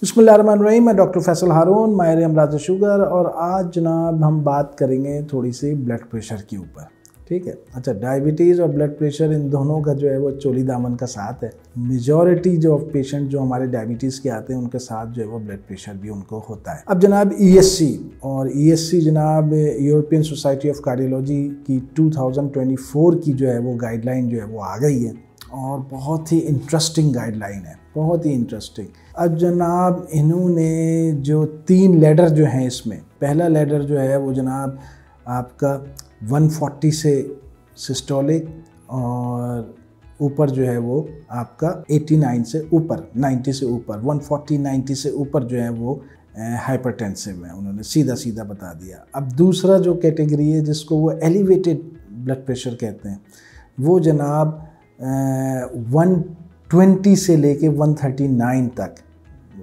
बिस्मिल्लाहिर्रहमानिर्रहीम। मैं डॉक्टर फैसल हारून, माहिर अमराज़ शुगर, और आज जनाब हम बात करेंगे थोड़ी सी ब्लड प्रेशर के ऊपर। ठीक है। अच्छा, डायबिटीज़ और ब्लड प्रेशर इन दोनों का जो है वो चोली दामन का साथ है। मेजॉरिटी जो पेशेंट जो हमारे डायबिटीज़ के आते हैं उनके साथ जो है वो ब्लड प्रेशर भी उनको होता है। अब जनाब ESC जनाब यूरोपियन सोसाइटी ऑफ कार्डियोलॉजी की 2024 की जो है वो गाइडलाइन जो है वो आ गई है, और बहुत ही इंटरेस्टिंग गाइडलाइन है, बहुत ही इंटरेस्टिंग। अब जनाब इन्होंने जो 3 लेडर जो हैं इसमें, पहला लेडर जो है वो जनाब आपका 140 से सिस्टोलिक, और ऊपर जो है वो आपका 89 से ऊपर, 90 से ऊपर, 140 90 से ऊपर जो है वो हाइपरटेंसिव है, उन्होंने सीधा सीधा बता दिया। अब दूसरा जो कैटेगरी है जिसको वो एलिवेटेड ब्लड प्रेशर कहते हैं, वो जनाब 120 से लेके 139 तक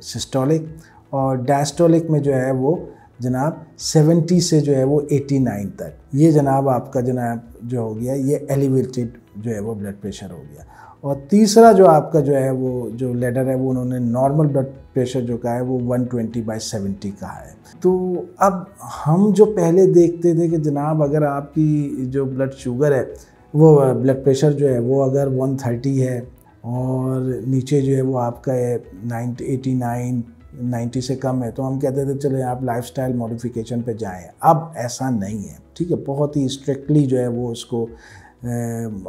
सिस्टोलिक, और डायस्टोलिक में जो है वो जनाब 70 से जो है वो 89 तक। ये जनाब आपका जनाब जो हो गया ये एलिवेटेड जो है वो ब्लड प्रेशर हो गया। और तीसरा जो आपका जो है वो जो लेडर है वो उन्होंने नॉर्मल ब्लड प्रेशर जो कहा है वो 120/70 कहा है। तो अब हम जो पहले देखते थे कि जनाब अगर आपकी जो ब्लड शुगर है वो ब्लड प्रेशर जो है वो अगर 130 है और नीचे जो है वो आपका है 89 से कम है, तो हम कहते थे चले आप लाइफस्टाइल मॉडिफिकेशन पे जाएं। अब ऐसा नहीं है, ठीक है। बहुत ही स्ट्रिक्टली जो है वो उसको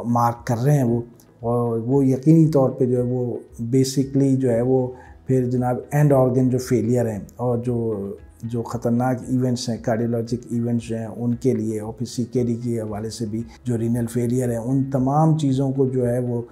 मार्क कर रहे हैं वो, और वो यकीनी तौर पे जो है वो बेसिकली जो है वो फिर जनाब एंड ऑर्गन जो फेलियर हैं और जो ख़तरनाक इवेंट्स हैं, कार्डियोलॉजिक इवेंट्स जो हैं उनके लिए, और फिर CKD के हवाले से भी जो रीनल फेलियर है, उन तमाम चीज़ों को जो है वो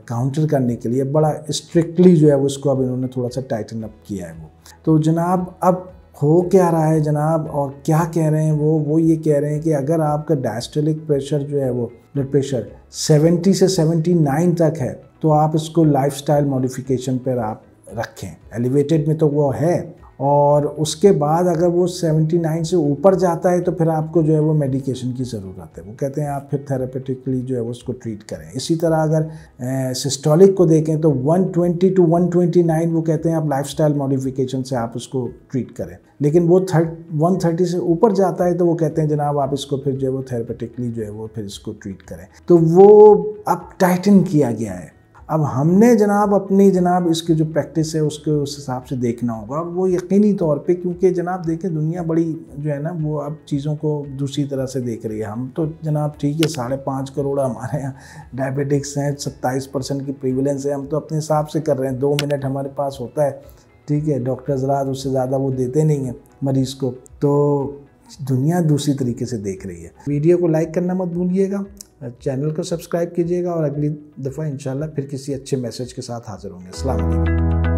काउंटर करने के लिए बड़ा स्ट्रिक्टली जो है उसको अब इन्होंने थोड़ा सा टाइटन अप किया है वो। तो जनाब अब हो क्या रहा है जनाब, और क्या कह रहे हैं वो ये कह रहे हैं कि अगर आपका डायस्टोलिक प्रेशर जो है वो ब्लड प्रेशर 70 से 79 तक है तो आप इसको लाइफस्टाइल मॉडिफिकेशन पर आप रखें। एलिवेटेड में तो वो है, और उसके बाद अगर वो 79 से ऊपर जाता है तो फिर आपको जो है वो मेडिकेशन की ज़रूरत है। वो कहते हैं आप फिर थेरेपेटिकली जो है वो उसको ट्रीट करें। इसी तरह अगर सिस्टोलिक को देखें तो 120 to 129 वो कहते हैं आप लाइफस्टाइल मॉडिफिकेशन से आप उसको ट्रीट करें। लेकिन वो 130 से ऊपर जाता है तो वो कहते हैं जनाब आप इसको फिर जो है वो थेरेपेटिकली जो है वो फिर इसको ट्रीट करें। तो वो अब टाइटन किया गया है। अब हमने जनाब अपनी जनाब इसकी जो प्रैक्टिस है उसके उस हिसाब से देखना होगा, वो यकीनी तौर पे, क्योंककि जनाब देखें दुनिया बड़ी जो है ना वो अब चीज़ों को दूसरी तरह से देख रही है। हम तो जनाब ठीक है 5.5 करोड़ हमारे यहाँ डायबिटिक्स हैं, 27% की प्रीवलेंस है, हम तो अपने हिसाब से कर रहे हैं। 2 मिनट हमारे पास होता है, ठीक है। डॉक्टर हज़रात उससे ज़्यादा वो देते नहीं हैं मरीज़ को, तो दुनिया दूसरी तरीके से देख रही है। वीडियो को लाइक करना मत भूलिएगा, चैनल को सब्सक्राइब कीजिएगा, और अगली दफ़ा इंशाल्लाह फिर किसी अच्छे मैसेज के साथ हाज़िर होंगे। अस्सलाम वालेकुम।